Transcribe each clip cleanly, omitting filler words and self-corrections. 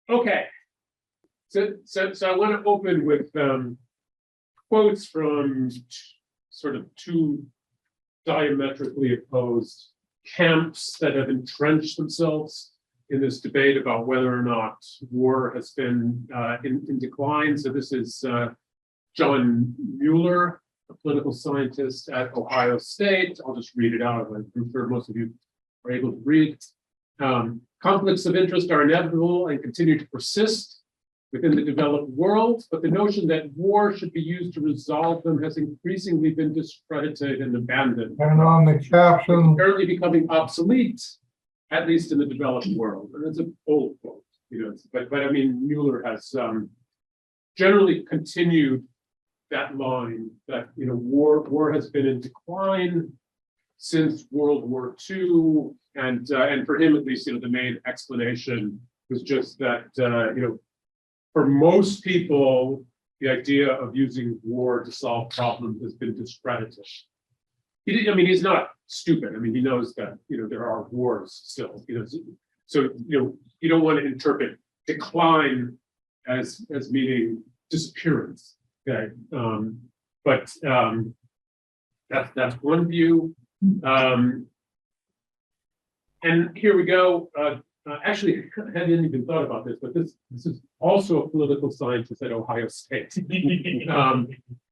Okay, so I want to open with quotes from sort of two diametrically opposed camps that have entrenched themselves in this debate about whether or not war has been in decline. So this is John Mueller, a political scientist at Ohio State. I'll just read it out. I'm sure most of you are able to read. Conflicts of interest are inevitable and continue to persist within the developed world, but the notion that war should be used to resolve them has increasingly been discredited and abandoned. And on the caption, It's currently becoming obsolete, at least in the developed world. And it's an old quote, but I mean, Mueller has generally continued that line that war has been in decline since World War II, and for him at least, the main explanation was just that for most people, the idea of using war to solve problems has been discredited. He's not stupid. He knows that there are wars still. So you don't want to interpret decline as meaning disappearance. Okay, but that's one view. And here we go. Actually, I hadn't even thought about this, but this is also a political scientist at Ohio State.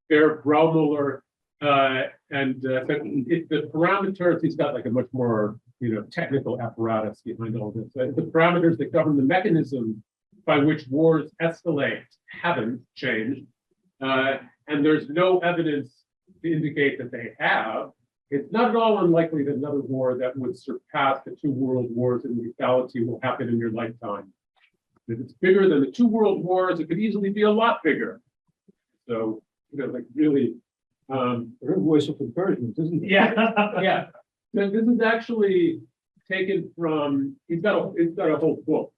Bear Braumuller, and the parameters, he's got like a much more technical apparatus behind all this. The parameters that govern the mechanism by which wars escalate haven't changed, and there's no evidence to indicate that they have. It's not at all unlikely that another war that would surpass the two world wars in lethality will happen in your lifetime. If it's bigger than the two world wars, it could easily be a lot bigger. So, really. voice of encouragement, isn't it? Yeah, yeah. So this is actually taken from, he's got a whole book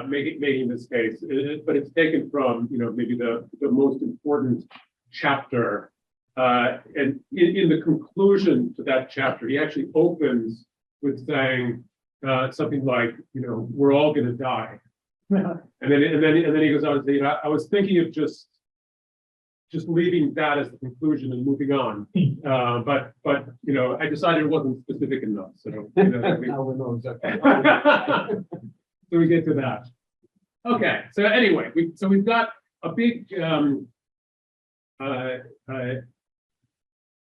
making this case, but it's taken from, maybe the most important chapter. And in the conclusion to that chapter, he actually opens with saying something like, we're all going to die. And then he goes on to say, I was thinking of just leaving that as the conclusion and moving on. But I decided it wasn't specific enough. So Now we know exactly. so we get to that. Okay. So anyway, we've got a big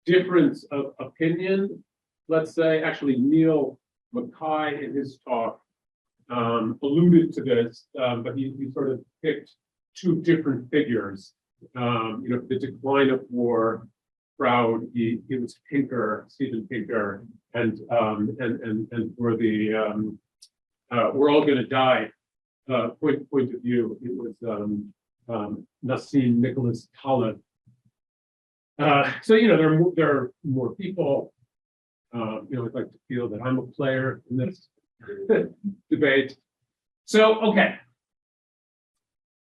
difference of opinion. Let's say, actually, Neil Mackay in his talk alluded to this, but he sort of picked two different figures. The decline of war crowd, it was Steven Pinker, and for the we're all going to die point of view, it was Nassim Nicholas Taleb. So there are more people. I'd like to feel that I'm a player in this debate. So okay,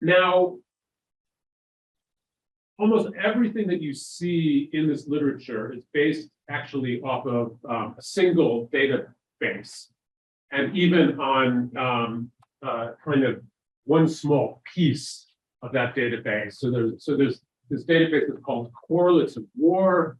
now almost everything that you see in this literature is based actually off of a single database, and even on kind of one small piece of that database. So there's this database that's called Correlates of War,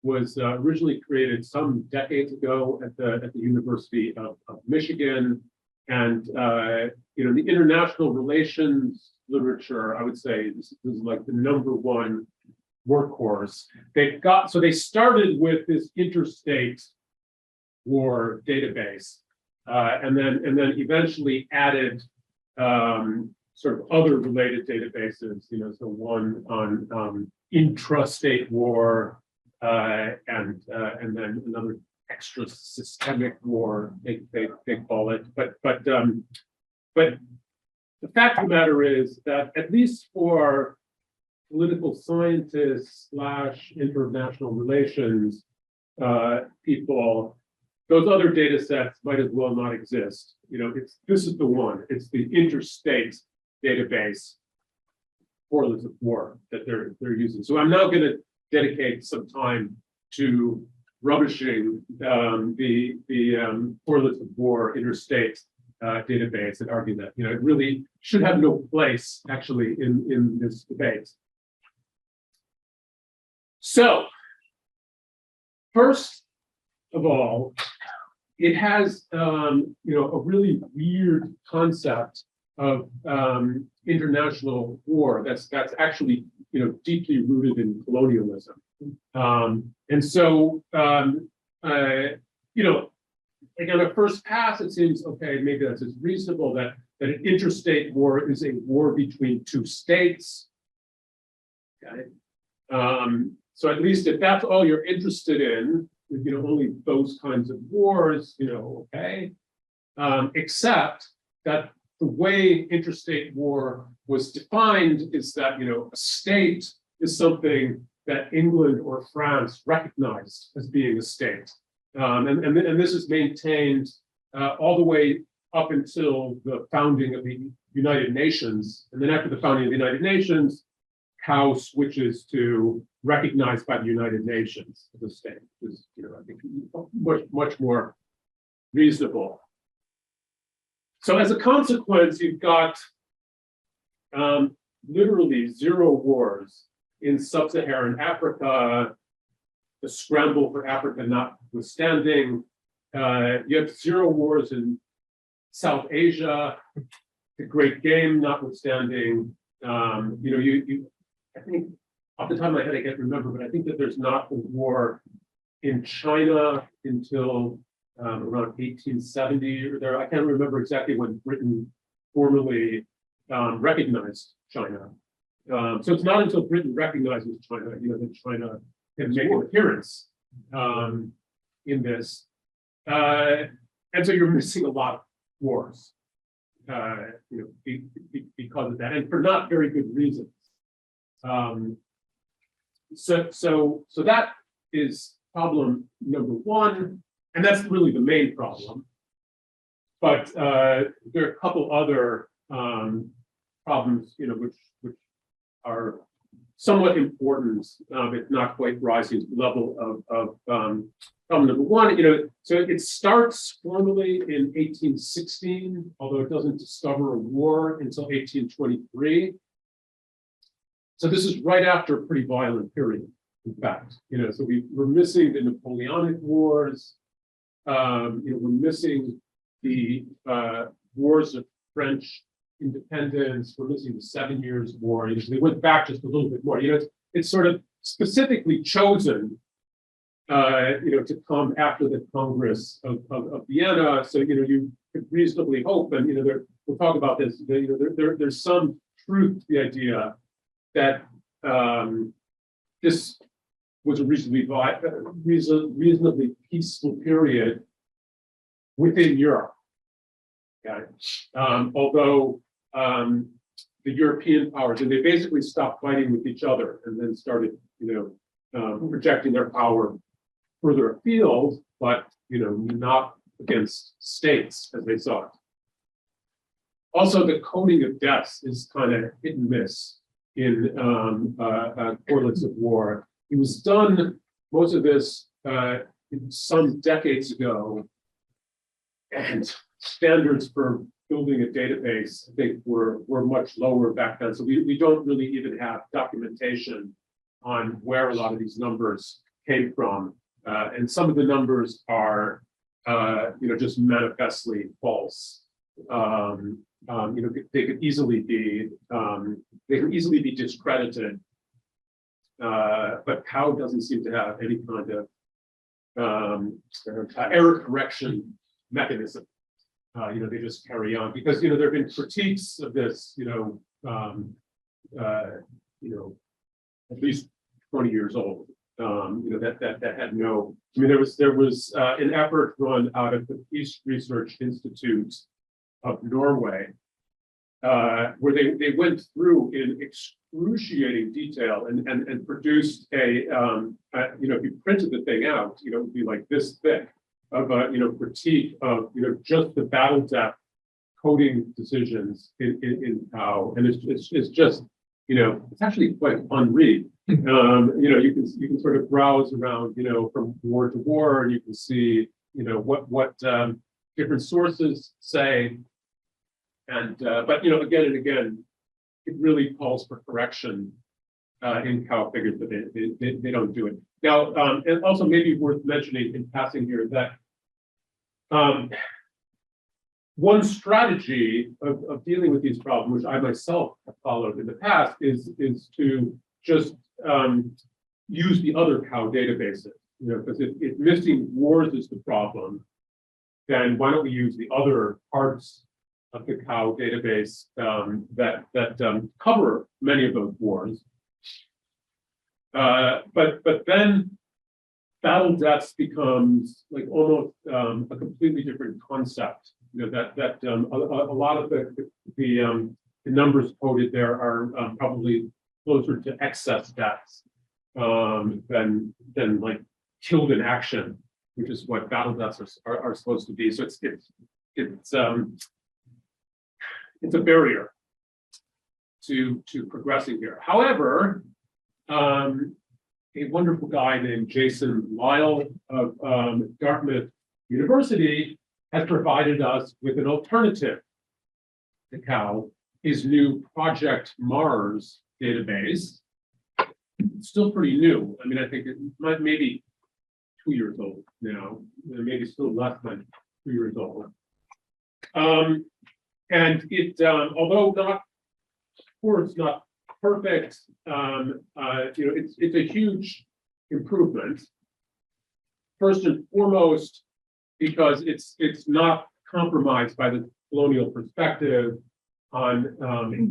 was originally created some decades ago at the University of Michigan, and the international relations literature, I would say, this is like the #1 workhorse. They started with this interstate war database, and then eventually added sort of other related databases, so one on intrastate war, and then another extra systemic war, they call it. But the fact of the matter is that at least for political scientists / international relations people, those other data sets might as well not exist. This is the one. It's the interstate database correlates of war that they're using. So I'm now going to dedicate some time to rubbishing the correlates of war interstate database that argue that, it really should have no place actually in this debate. So, first of all, it has, a really weird concept of international war that's actually, deeply rooted in colonialism. And so, like on a first pass, it seems, okay, maybe that's reasonable that an interstate war is a war between two states. Okay. So at least if that's all you're interested in, only those kinds of wars, okay. Except that the way interstate war was defined is that, a state is something that England or France recognized as being a state. And this is maintained all the way up until the founding of the United Nations. And then after the founding of the United Nations, how switches to recognized by the United Nations as a state, which is, I think much more reasonable. So as a consequence, you've got literally zero wars in sub-Saharan Africa, the scramble for Africa notwithstanding. You have zero wars in South Asia, the Great Game notwithstanding. I think off the top of my head, I can't remember, but I think that there's not a war in China until around 1870 or there. I can't remember exactly when Britain formally recognized China. So it's not until Britain recognizes China, that China can make an appearance in this. And so you're missing a lot of wars, because of that, and for not very good reasons. So that is problem number one, and that's really the main problem. But there are a couple other problems, which are somewhat important, if not quite rising to the level of problem number one. So it starts formally in 1816, although it doesn't discover a war until 1823. So this is right after a pretty violent period, in fact. So we're missing the Napoleonic Wars. We're missing the wars of French independence. We're missing the 7 Years' War. They went back just a little bit more. It's sort of specifically chosen, to come after the Congress of Vienna. So you could reasonably hope, and we'll talk about this. There's some truth to the idea that this was a reasonably peaceful period within Europe. Okay. Although the European powers, and they basically stopped fighting with each other and then started, projecting their power further afield, but not against states as they saw it. Also, the coding of deaths is kind of hit and miss in correlates of war. It was done, most of this, some decades ago, and standards for building a database, I think, were much lower back then. So we don't really even have documentation on where a lot of these numbers came from. And some of the numbers are, just manifestly false. They could easily be discredited. But Cow doesn't seem to have any kind of error correction mechanism. They just carry on because there have been critiques of this, at least 20 years old. That had no. I mean, there was an effort run out of the Peace Research Institute of Norway, where they went through in excruciating detail and produced a if you printed the thing out, it would be like this thick of a critique of just the battle depth coding decisions in POW, and it's just it's actually quite unread. You can sort of browse around from war to war, and you can see what different sources say. And but again and again, it really calls for correction in cow figures, but they don't do it. Now, and also maybe worth mentioning in passing here that one strategy of dealing with these problems, which I myself have followed in the past, is to just use the other cow databases. Because if missing wars is the problem, then why don't we use the other parts of the cow database that cover many of those wars? But then battle deaths becomes like almost a completely different concept. That a lot of the numbers quoted there are probably closer to excess deaths than like killed in action, which is what battle deaths are supposed to be. So it's a barrier to progressing here. However, a wonderful guy named Jason Lyle of Dartmouth University has provided us with an alternative to cow, his new Project Mars database. It's still pretty new. I mean, I think it might maybe 2 years old now, maybe still less than 2 years old. And it, although not, of course, not perfect, it's a huge improvement. First and foremost, because it's not compromised by the colonial perspective on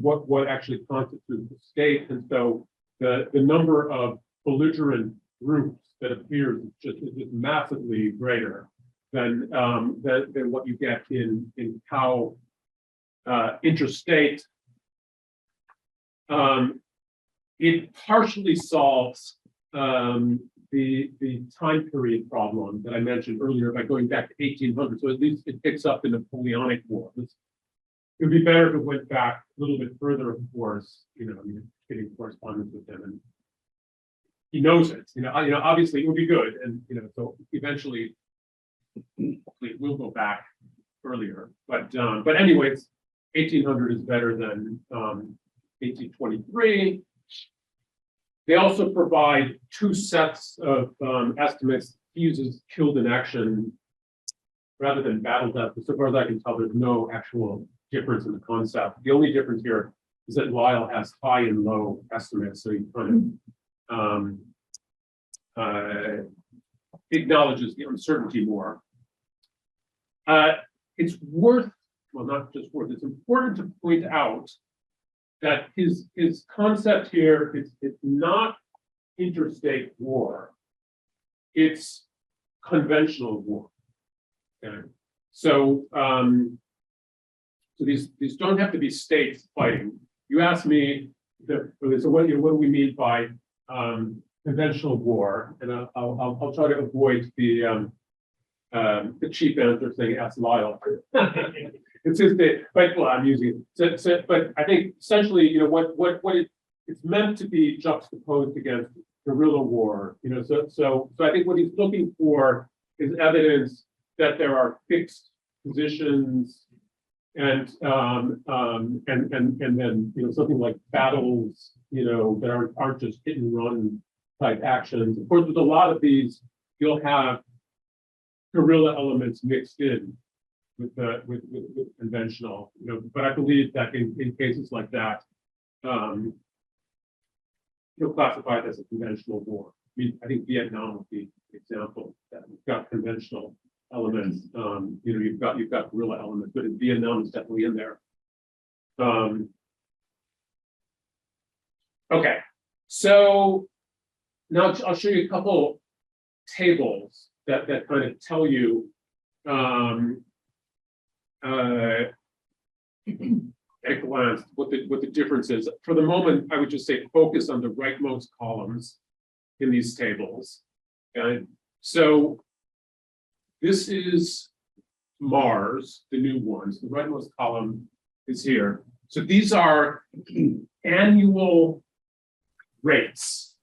what actually constitutes the state, and so the number of belligerent groups that appears is just massively greater than what you get in cow interstate. It partially solves the time period problem that I mentioned earlier by going back to 1800. So at least it picks up the Napoleonic Wars. It would be better if it went back a little bit further, of course. You're getting correspondence with him, and he knows it. Obviously it would be good, and so eventually, hopefully, it will go back earlier. But anyways, 1800 is better than 1823. They also provide two sets of estimates. He uses killed in action rather than battle death. But so far as I can tell, there's no actual difference in the concept. The only difference here is that Lyle has high and low estimates, so he kind of acknowledges the uncertainty more. It's worth, well, not just worth, it's important to point out that his concept here it's not interstate war, it's conventional war. Okay. So so these don't have to be states fighting. You asked me so what do we mean by conventional war, and I'll try to avoid the cheap answer saying ask Lyle. It's just that, but well, I'm using it. So, but I think essentially, what it's meant to be juxtaposed against guerrilla war. So I think what he's looking for is evidence that there are fixed positions, and then something like battles, that aren't just hit and run type actions. Of course, with a lot of these, you'll have guerrilla elements mixed in with conventional, but I believe that in cases like that, you'll classify it as a conventional war. I think Vietnam would be an example that we've got conventional elements. You've got guerrilla elements, but in Vietnam is definitely in there. Okay, so now I'll show you a couple tables that kind of tell you at a glance what the difference is. For the moment, I would just say focus on the rightmost columns in these tables. Okay, so this is Mars, the new ones. The rightmost column is here. So these are annual rates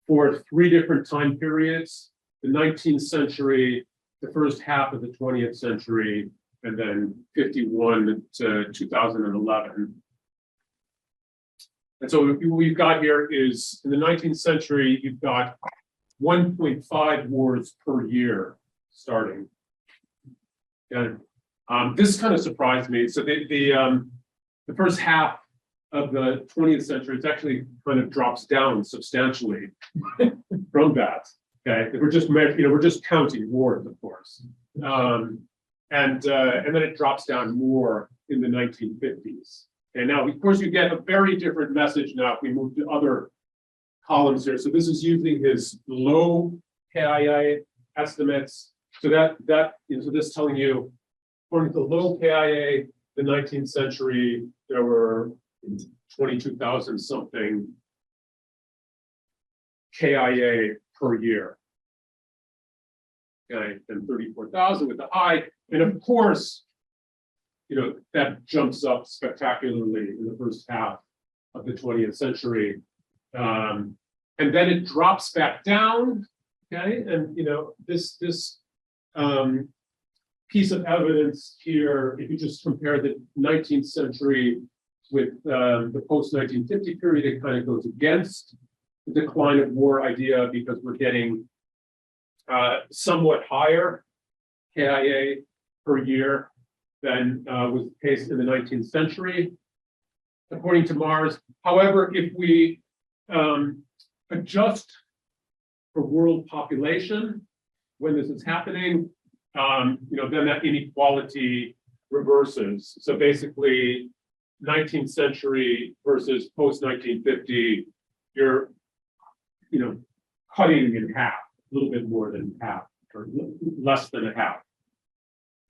for 3 different time periods: the 19th century, the first half of the 20th century, and then 51 to 2011. And so what we've got here is, in the 19th century, you've got 1.5 wars per year starting. And this kind of surprised me. So the first half of the 20th century, it's actually kind of drops down substantially from that. Okay, we're just counting wars, of course, and then it drops down more in the 1950s. And now, of course, you get a very different message now if we move to other columns here. So this is using his low KIA estimates. So so this is telling you, according to low KIA, the 19th century, there were 22,000 something KIA per year. Okay, and 34,000 with the high. And of course, that jumps up spectacularly in the first half of the 20th century. And then it drops back down. Okay, and this piece of evidence here, if you just compare the 19th century with the post-1950 period, it kind of goes against the decline of war idea, because we're getting somewhat higher KIA per year than was the case in the 19th century, according to Mars. However, if we adjust for world population when this is happening, then that inequality reverses. So basically, 19th century versus post-1950, you're cutting in half, a little bit more than half, or less than a half.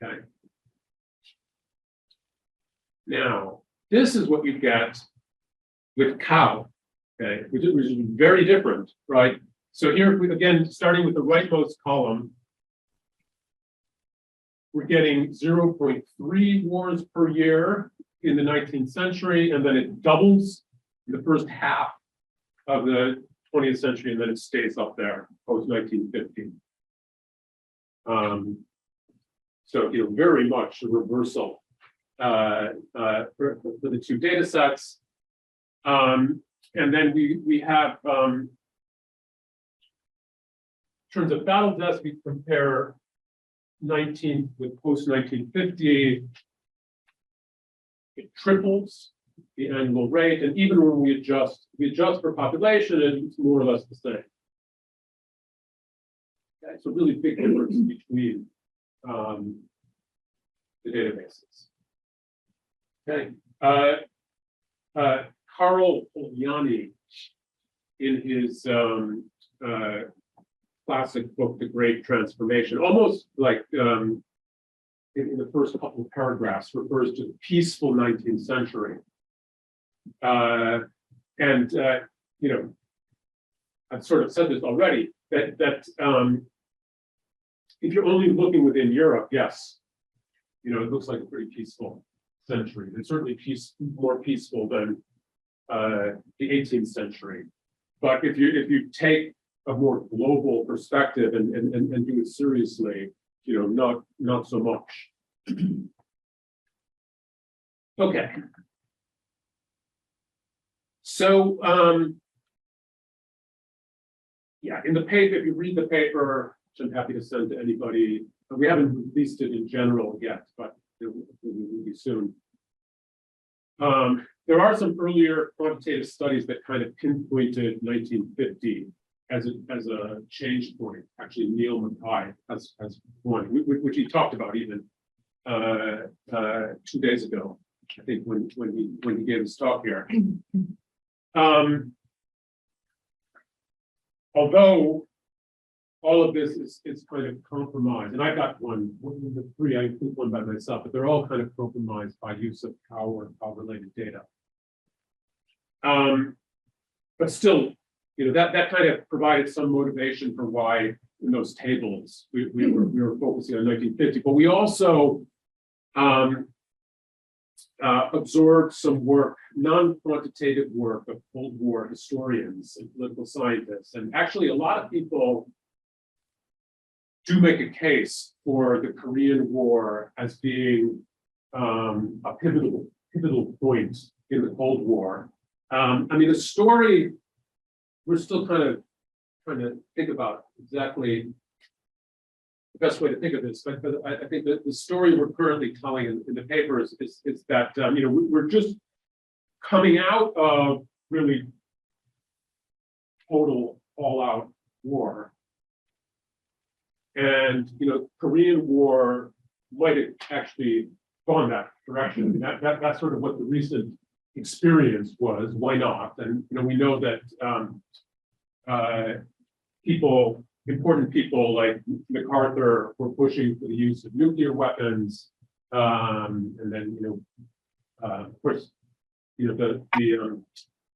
Okay. Now, this is what you get with cow, okay, which is very different, right? So here, again, starting with the rightmost column, we're getting 0.3 wars per year in the 19th century, and then it doubles in the first half of the 20th century, and then it stays up there post-1950. So very much a reversal for the two data sets. And then we have, in terms of battle deaths, we compare 19 with post-1950. It triples the annual rate, and even when we adjust for population, it's more or less the same. Okay, so really big difference between the databases. Okay, Carl Polanyi, in his classic book, The Great Transformation, almost like in the first couple of paragraphs, refers to the peaceful 19th century. I've sort of said this already, that if you're only looking within Europe, yes, it looks like a pretty peaceful century. It's certainly more peaceful than the 18th century. But if you take a more global perspective and do it seriously, not so much. Okay. So in the paper, if you read the paper, which I'm happy to send to anybody, we haven't released it in general yet, but it will be soon. There are some earlier quantitative studies that kind of pinpointed 1950 as a change point. Actually, Neil Mackay has one, which he talked about even 2 days ago, I think, when he gave his talk here. Although all of this is kind of compromised, and I've got one of the three, I include one by myself, but they're all kind of compromised by use of cow or cow-related data. But still, that kind of provided some motivation for why in those tables we were focusing on 1950. But we also absorbed some work, non-quantitative work of Cold War historians and political scientists, and actually a lot of people do make a case for the Korean War as being a pivotal point in the Cold War. I mean, the story, we're still kind of trying to think about exactly the best way to think of this, but I think that the story we're currently telling in the paper is that we're just coming out of really total all-out war, and Korean War might have actually gone that direction. That's sort of what the recent experience was. Why not? And we know that important people like MacArthur were pushing for the use of nuclear weapons, and then of course the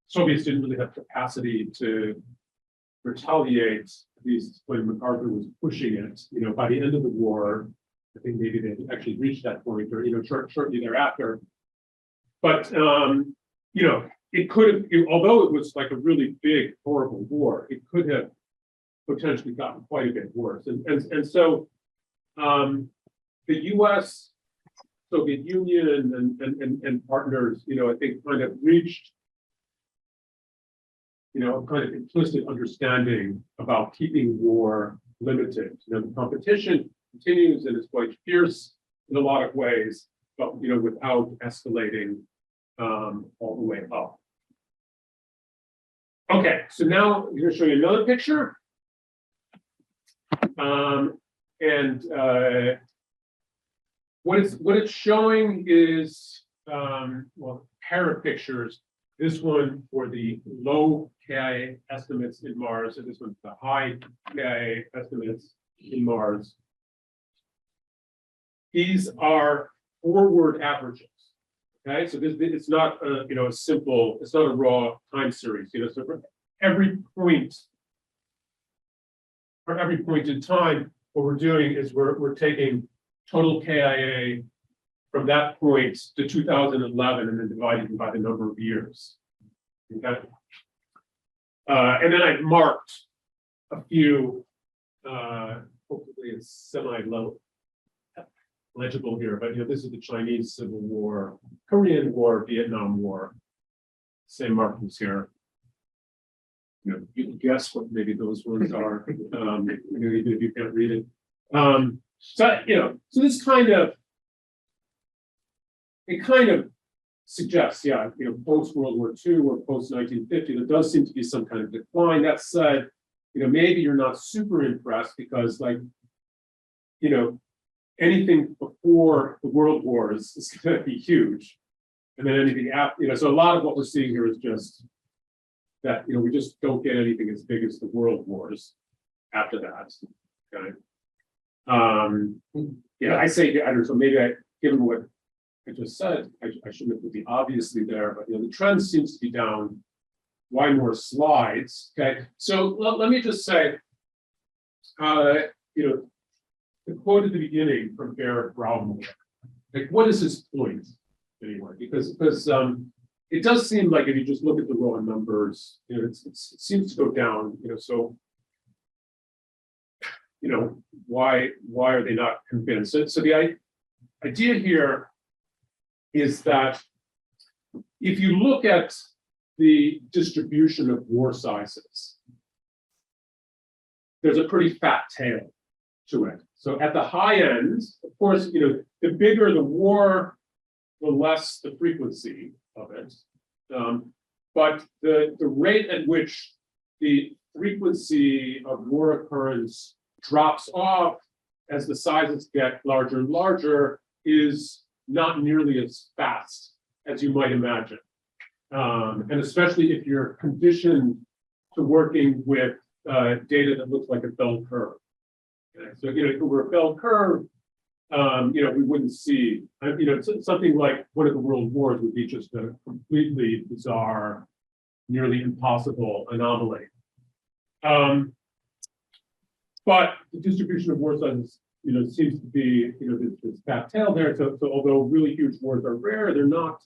Soviets didn't really have capacity to retaliate, at least when MacArthur was pushing it. By the end of the war, I think maybe they actually reached that point, or shortly thereafter. But it could have, although it was like a really big, horrible war, it could have potentially gotten quite a bit worse. And so the U.S., Soviet Union, and partners, I think, kind of reached kind of implicit understanding about keeping war limited. The competition continues and is quite fierce in a lot of ways, but without escalating all the way up. Okay, so now I'm going to show you another picture. What it's showing is well, a pair of pictures. This one for the low KIA estimates in Mars, and this one for the high KIA estimates in Mars. These are forward averages. Okay, so it's not a simple, it's not a raw time series. So for every point in time, what we're doing is we're taking total KIA from that point to 2011 and then dividing by the number of years. Okay. And then I've marked a few, hopefully it's semi-low legible here, but this is the Chinese Civil War, Korean War, Vietnam War. Same markings here. You can guess what maybe those words are, even if you can't read it. So this kind of suggests, post World War II or post 1950, there does seem to be some kind of decline. That said, maybe you're not super impressed because, anything before the World Wars is going to be huge, and then anything after, so a lot of what we're seeing here is just that we just don't get anything as big as the World Wars after that. Okay. I say, I don't know, so maybe given what I just said, I shouldn't have put the obviously there, but the trend seems to be down. Why more slides? Okay, so let me just say, the quote at the beginning from Barrett Brownmore, like, what is his point anyway? Because it does seem like if you just look at the raw numbers, it seems to go down. So why are they not convinced? So the idea here is that if you look at the distribution of war sizes, there's a pretty fat tail to it. So at the high end, of course, the bigger the war, the less the frequency of it. But the rate at which the frequency of war occurrence drops off as the sizes get larger and larger is not nearly as fast as you might imagine. And especially if you're conditioned to working with data that looks like a bell curve. Okay? So, if it were a bell curve, we wouldn't see, something like one of the world wars would be just a completely bizarre, nearly impossible anomaly. But the distribution of war sizes, seems to be, this fat tail there. So although really huge wars are rare, they're not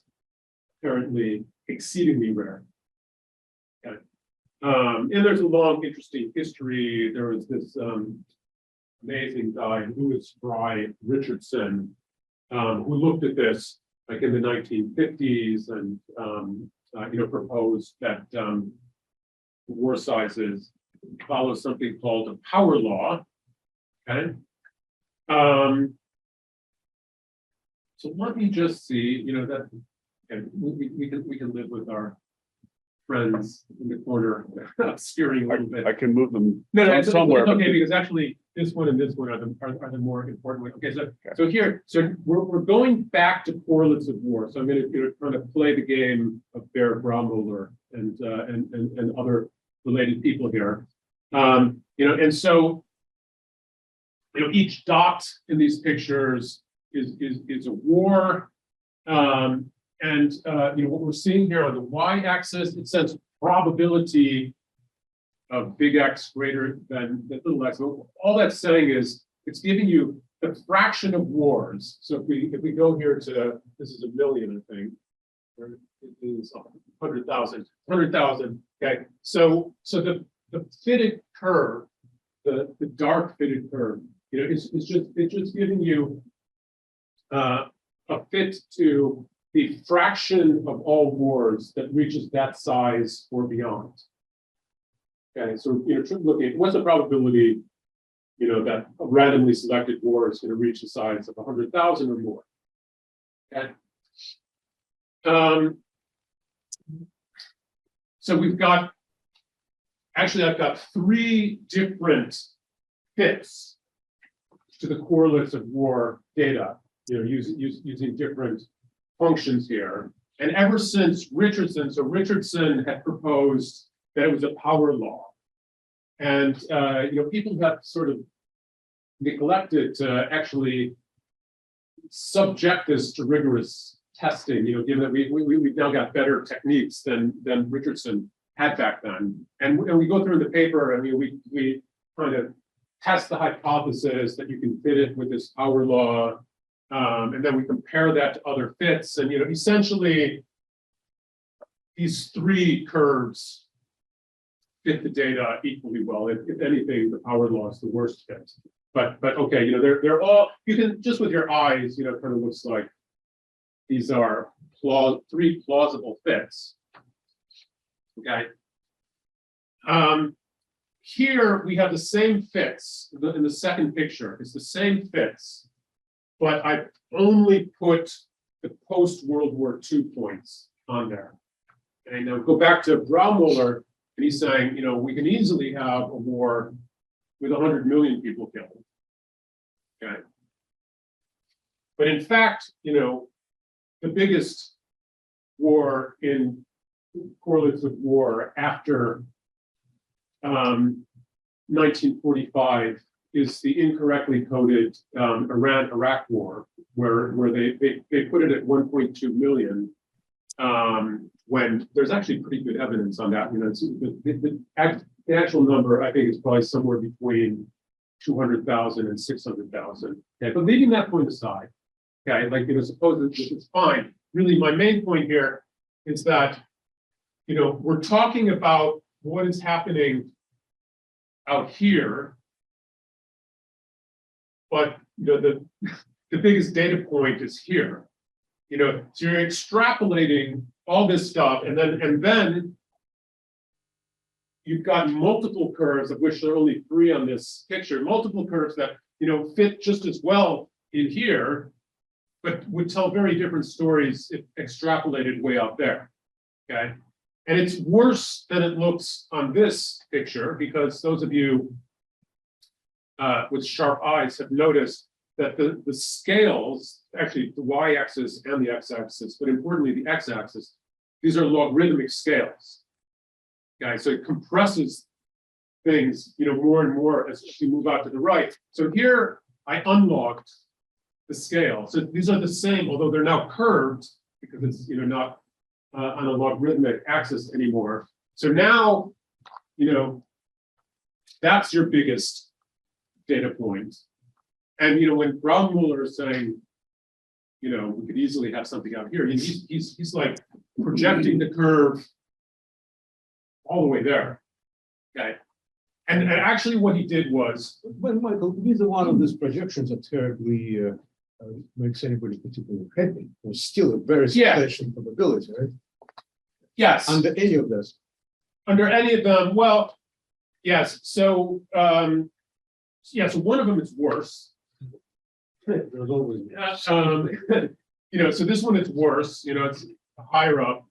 apparently exceedingly rare. Okay. And there's a long, interesting history. There was this amazing guy, Louis Fry Richardson, who looked at this like in the 1950s and proposed that war sizes follow something called a power law. Okay. So let me just see, that and we can live with our friends in the corner steering a little bit. I can move them No, it's somewhere. it's okay, because actually this one and this one are the more important ones. Okay, so here, we're going back to correlates of war. So I'm going to kind of play the game of Bear Brommuller and other related people here. And so each dot in these pictures is a war. What we're seeing here on the y-axis, it says probability of big X greater than little x. So all that's saying is it's giving you the fraction of wars. So if we go here to, this is a million, I think, or it is 100,000. Okay, so the fitted curve, the dark fitted curve, it's just giving you a fit to the fraction of all wars that reaches that size or beyond. Okay, so looking at what's the probability, that a randomly selected war is going to reach the size of 100,000 or more. Okay. So we've got, actually, I've got 3 different fits to the correlates of war data, using different functions here. And ever since Richardson, so Richardson had proposed that it was a power law. And, people have sort of neglected to actually subject this to rigorous testing, given that we've now got better techniques than Richardson had back then. And we go through the paper, we kind of test the hypothesis that you can fit it with this power law. And then we compare that to other fits, and essentially these 3 curves fit the data equally well. If anything, the power law is the worst fit. But okay, they're all, you can just with your eyes, it kind of looks like these are 3 plausible fits. Okay. Here we have the same fits in the second picture. It's the same fits, but I only put the post-World War II points on there. And now go back to Brommuller, and he's saying, we can easily have a war with 100 million people killed. Okay. But in fact, the biggest war in correlates of war after 1945 is the incorrectly coded Iran-Iraq war, where they put it at 1.2 million, when there's actually pretty good evidence on that. The actual number, I think, is probably somewhere between 200,000 and 600,000. Okay, but leaving that point aside, okay, suppose it's fine. Really, my main point here is that, we're talking about what is happening out here, but the biggest data point is here. So you're extrapolating all this stuff, and then you've got multiple curves, of which there are only 3 on this picture, multiple curves that fit just as well in here, but would tell very different stories if extrapolated way out there. Okay. And it's worse than it looks on this picture, because those of you with sharp eyes have noticed that the scales, actually the y-axis and the x-axis, but importantly the x-axis, these are logarithmic scales. Okay, so it compresses things, more and more as you move out to the right. So here I unlocked the scale. So these are the same, although they're now curved because it's not on a logarithmic axis anymore. So now, that's your biggest data point. And when Brommuller is saying, we could easily have something out here, he's like projecting the curve all the way there. Okay. And actually what he did was, Well, Michael, neither one of these projections are terribly, makes anybody particularly happy. There's still a very Yeah. substantial probability, right? yes, Under any of this. under any of them, well, yes, so, yeah, so one of them is worse. There's always. You know, so this one is worse, you know, it's higher up,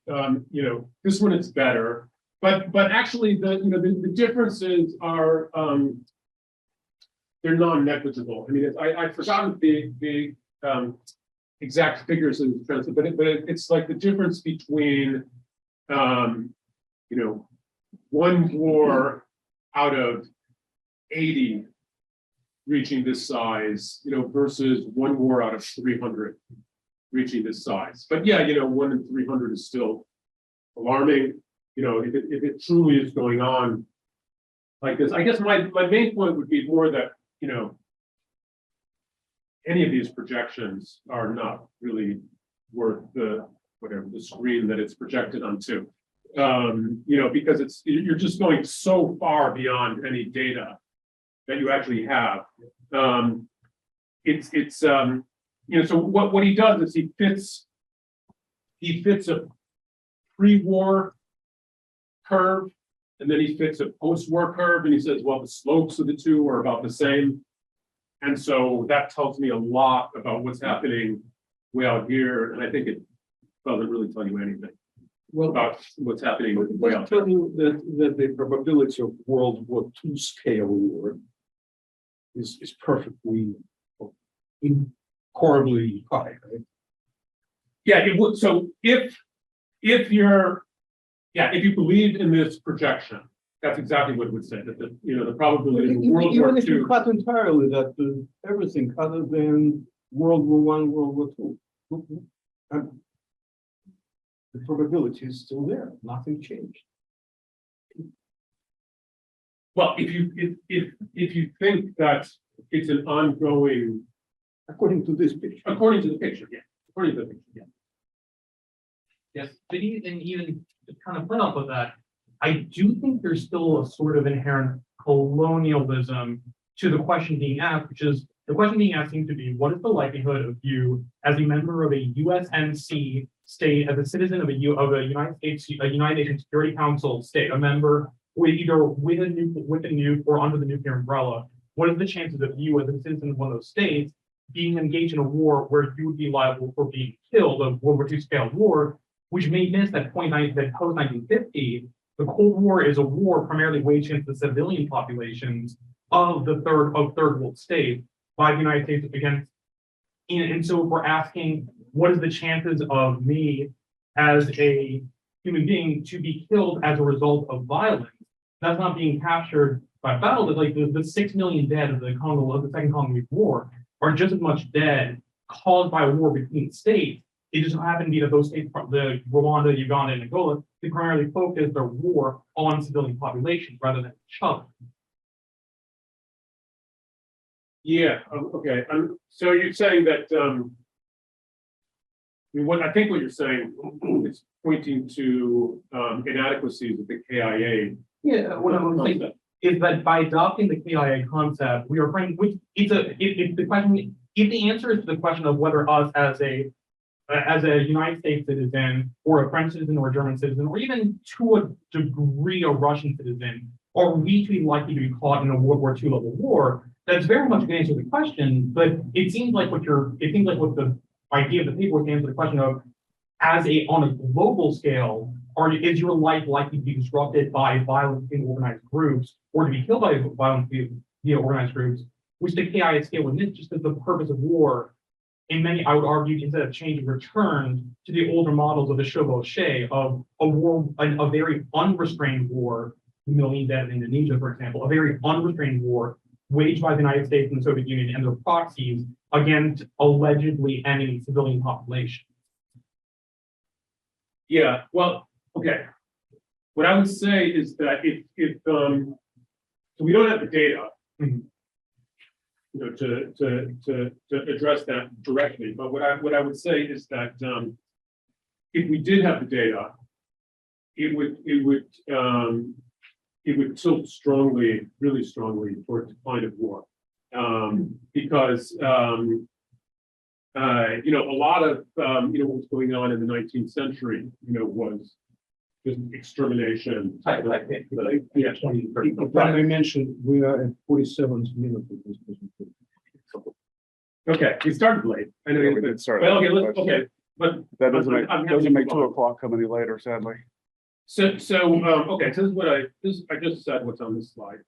you know, this one is better. But actually the differences are, they're non-negligible. I mean, I've forgotten the exact figures of the trends, but it's like the difference between, you know, one war out of 80 reaching this size, you know, versus one war out of 300 reaching this size. But yeah, you know, 1 in 300 is still alarming. You know, if it truly is going on like this, I guess my main point would be more that, you know, any of these projections are not really worth the screen that it's projected onto. You know, because you're just going so far beyond any data that you actually have. You know, so what he does is he fits a pre-war curve, and then he fits a post-war curve, and he says, well, the slopes of the two are about the same. And so that tells me a lot about what's happening way out here, and I think it doesn't really tell you anything about what's happening way out there. Tell you that the probability of World War II scale war is perfectly horribly high, right? Yeah, it would. So if you believe in this projection, that's exactly what it would say, that the probability of World War Even if II. you cut entirely that everything other than World War I, World War II, the probability is still there. Nothing changed. Well, if you think that it's an ongoing, According to this picture. according to the picture, yeah. According to the picture, yeah. Yes, but even to kind of put up with that, I do think there's still a sort of inherent colonialism to the question being asked, which is the question being asked seems to be, what is the likelihood of you as a member of a USNC state, as a citizen of a United States, a United Nations Security Council state, a member with either with a nuke or under the nuclear umbrella? What are the chances of you as a citizen of one of those states being engaged in a war where you would be liable for being killed, a World War II scale war, which may miss that point that post 1950, the Cold War is a war primarily waged against the civilian populations of third world states by the United States against. And so if we're asking, what is the chances of me as a human being to be killed as a result of violence? That's not being captured by battle. Like the 6 million dead of the Second Congolese War are just as much dead caused by a war between states. It just happened to be that those states, the Rwanda, Uganda, and Angola, they primarily focused their war on civilian populations rather than each other. Yeah, okay. So you're saying that, I think what you're saying is pointing to inadequacies of the KIA. Yeah, what I'm saying is that by adopting the KIA concept, we are framing, which it's the question, if the answer is to the question of whether us as a United States citizen or a French citizen or a German citizen, or even to a degree a Russian citizen, are we to be likely to be caught in a World War II level war? That's very much an answer to the question, but it seems like what the idea of the paper was to answer the question of, on a global scale, is your life likely to be disrupted by violence in organized groups or to be killed by violence via organized groups, which the KIA scale would miss just as the purpose of war, in many, I would argue, instead of change, returned to the older models of the chevauchée of a war, a very unrestrained war, the million dead in Indonesia, for example, a very unrestrained war waged by the United States and the Soviet Union and their proxies against allegedly enemy civilian population. Yeah, well, okay. What I would say is that so we don't have the data, to address that directly, but what I would say is that if we did have the data, it it would tilt strongly, really strongly toward decline of war. Because you know, a lot of you know, what was going on in the 19th century, you know, was just extermination. Yeah. If I may mention, we are at 47th minute of this presentation. Okay, we started late. I know, We did start. well, okay, but That doesn't make, I'm happy doesn't to make move on. 2 o'clock come any later, sadly. Okay, so this is what I just said what's on this slide.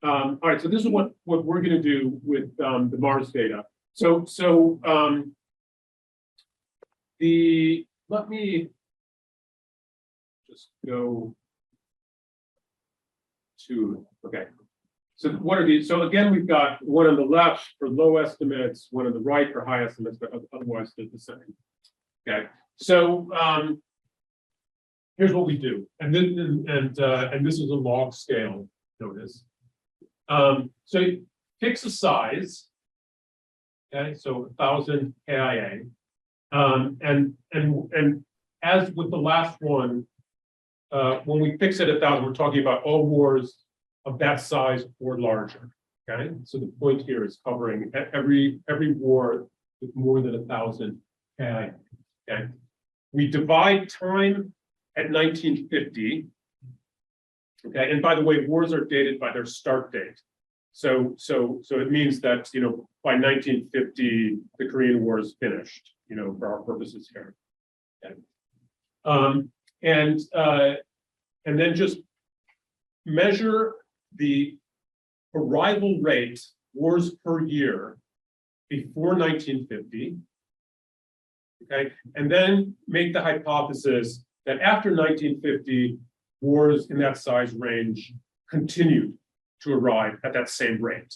All right, so this is what we're gonna do with the Mars data. Let me just go to, okay. So what are these? So again, we've got one on the left for low estimates, one on the right for high estimates, but otherwise they're the same. Okay, so here's what we do, and this is a log scale, notice. So you fix a size, okay, so 1,000 KIA, and as with the last one, when we fix it at 1,000, we're talking about all wars of that size or larger. Okay, so the point here is covering every war with more than 1,000 KIA. Okay, we divide time at 1950. Okay, and by the way, wars are dated by their start date. So it means that, you know, by 1950, the Korean War is finished, you know, for our purposes here. Okay. And then just measure the arrival rate, wars per year, before 1950. Okay, and then make the hypothesis that after 1950, wars in that size range continued to arrive at that same rate.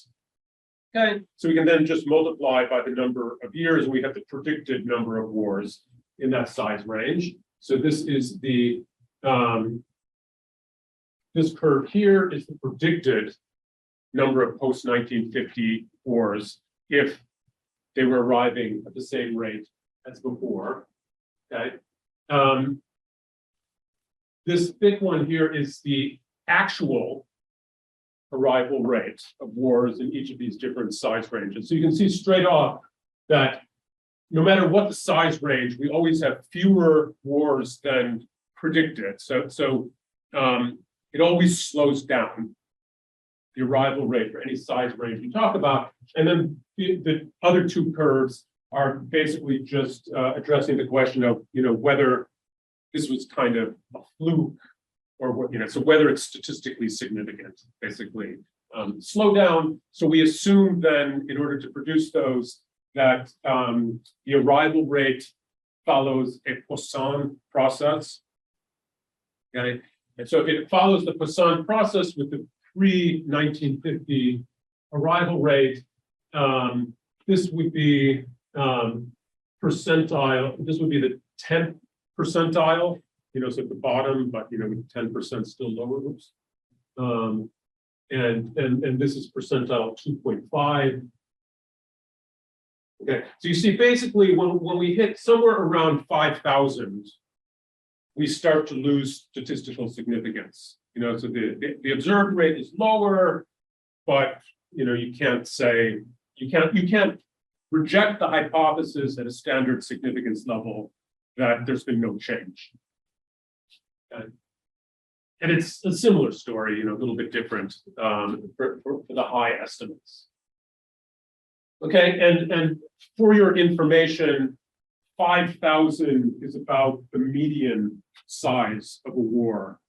Okay, so we can then just multiply by the number of years, and we have the predicted number of wars in that size range. So this is the this curve here is the predicted number of post-1950 wars if they were arriving at the same rate as before. Okay. This big one here is the actual arrival rate of wars in each of these different size ranges. So you can see straight off that no matter what the size range, we always have fewer wars than predicted. So it always slows down the arrival rate for any size range we talk about. And then the other two curves are basically just addressing the question of, you know, whether this was kind of a fluke or what, you know, so whether it's statistically significant, basically. Slow down. So we assume then, in order to produce those, that the arrival rate follows a Poisson process. Okay, and so if it follows the Poisson process with the pre-1950 arrival rate, this would be percentile. This would be the 10th percentile. You know, so at the bottom, but you know, with 10% still lower. Oops. And this is percentile 2.5. Okay, so you see, basically, when we hit somewhere around 5,000, we start to lose statistical significance. You know, so the observed rate is lower, but you know, you can't say you can't reject the hypothesis at a standard significance level that there's been no change. And it's a similar story, you know, a little bit different for the high estimates. Okay, and for your information, 5,000 is about the median size of a war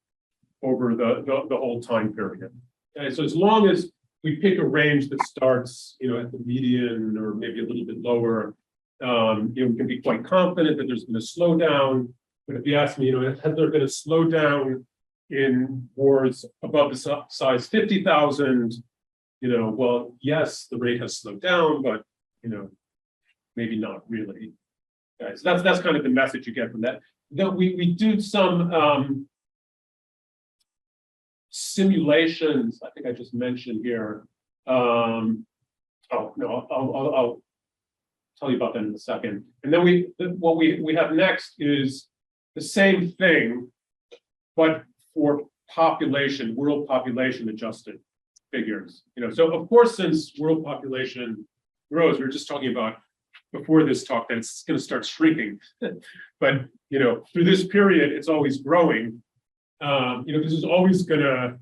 over the whole time period. Okay, so as long as we pick a range that starts, you know, at the median or maybe a little bit lower, you know, we can be quite confident that there's been a slowdown. But if you ask me, you know, has there been a slowdown in wars above the size 50,000? You know, well, yes, the rate has slowed down, but you know, maybe not really. Okay, so that's kind of the message you get from that. Then we do some simulations. I think I just mentioned here. Oh no, I'll tell you about that in a second. And then what we have next is the same thing, but for population, world population adjusted figures. So of course, since world population grows, we were just talking about before this talk that it's going to start shrinking. But through this period, it's always growing. This is always going to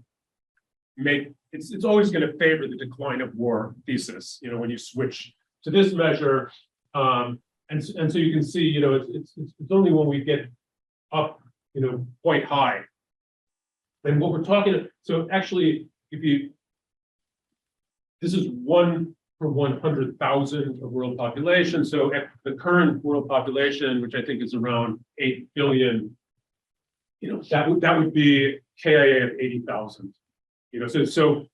make it's always going to favor the decline of war thesis. When you switch to this measure, and so you can see, it's only when we get up, quite high. And what we're talking, so actually, this is 1 per 100,000 of world population. So at the current world population, which I think is around 8 billion, that would be KIA of 80,000. So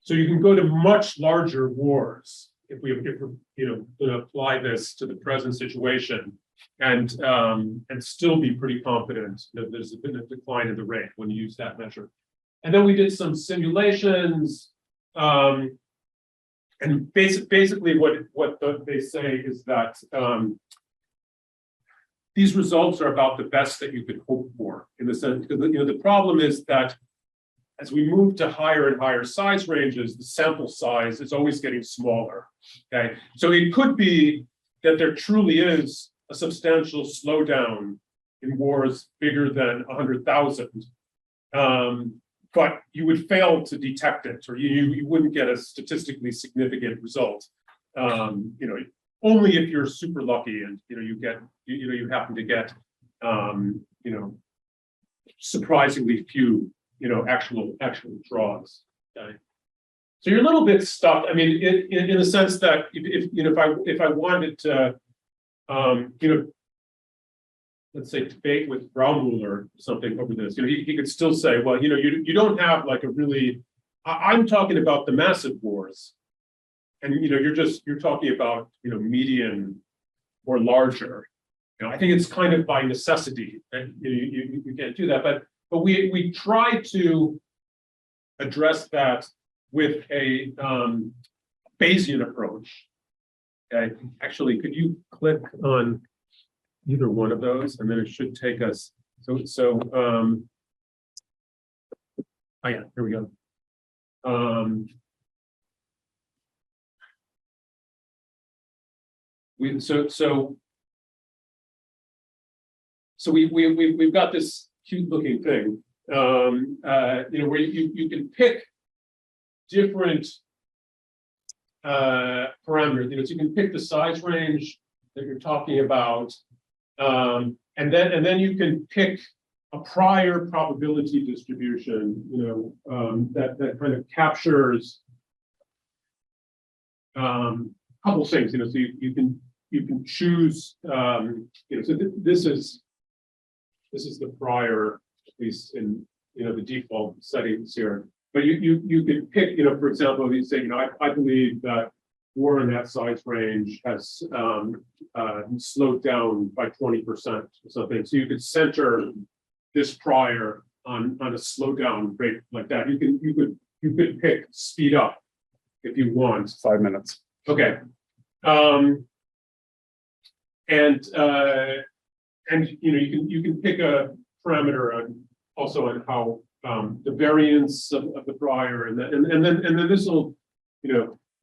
you can go to much larger wars if we're going to apply this to the present situation, and still be pretty confident that there's been a decline in the rate when you use that measure. And then we did some simulations, and basically what they say is that these results are about the best that you could hope for, in the sense, because the problem is that as we move to higher and higher size ranges, the sample size is always getting smaller. Okay, so it could be that there truly is a substantial slowdown in wars bigger than 100,000, but you would fail to detect it, or you wouldn't get a statistically significant result. Only if you're super lucky and you happen to get surprisingly few actual draws. Okay. So you're a little bit stuck. I mean, in the sense that if I wanted to, let's say, debate with Braunmüller or something over this, he could still say, well, you don't have like a really. I'm talking about the massive wars, and you're talking about median or larger. I think it's kind of by necessity that you can't do that, but we try to address that with a Bayesian approach. Okay, actually, could you click on either one of those, and then it should take us. Oh yeah, here we go. We've got this cute looking thing, where you can pick different parameters. So you can pick the size range that you're talking about, and then you can pick a prior probability distribution, that kind of captures a couple things. So you can choose. So this is the prior, at least in the default settings here. But you can pick, for example, you say, I believe that war in that size range has slowed down by 20% or something. So you could center this prior on a slowdown rate like that. You could pick speed up if you want. 5 minutes. Okay. And you can pick a parameter also on how the variance of the prior, and then this will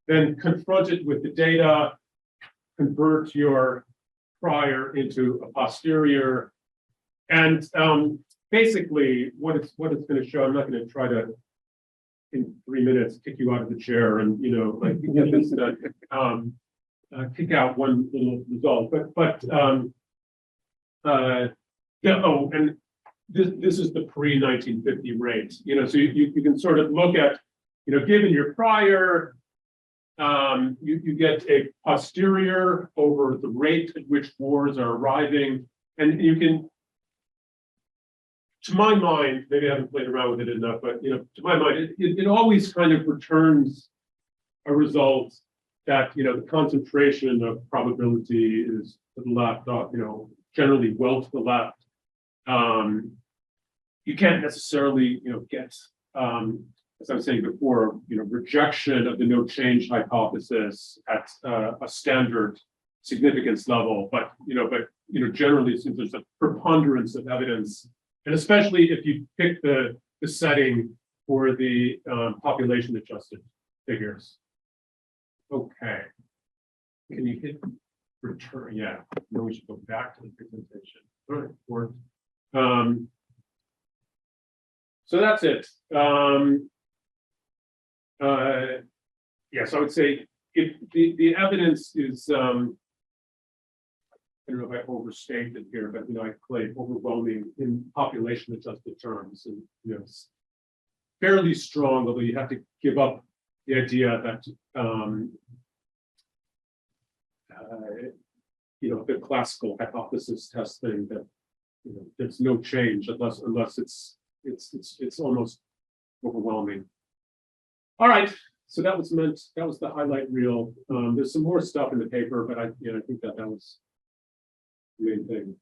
then confront it with the data, convert your prior into a posterior, and basically what it's going to show. I'm not going to try to in 3 minutes kick you out of the chair and get this kick out one little result, but and this is the pre-1950 rate. So you can sort of look at, given your prior, you get a posterior over the rate at which wars are arriving, and you can, to my mind, maybe I haven't played around with it enough, but to my mind, it always kind of returns a result that the concentration of probability is to the left, generally well to the left. You can't necessarily, get, as I was saying before, rejection of the no change hypothesis at a standard significance level, but generally, since there's a preponderance of evidence, and especially if you pick the the setting for the population adjusted figures. Okay. Can you hit return? Yeah, no, we should go back to the presentation. All right, worked. So that's it. Yes, I would say if the evidence is, I don't know if I overstated here, but I claim overwhelming in population adjusted terms, and it's fairly strong, although you have to give up the idea that the classical hypothesis testing that there's no change unless it's almost overwhelming. All right, so that was the highlight reel. There's some more stuff in the paper, but I think that was the main thing.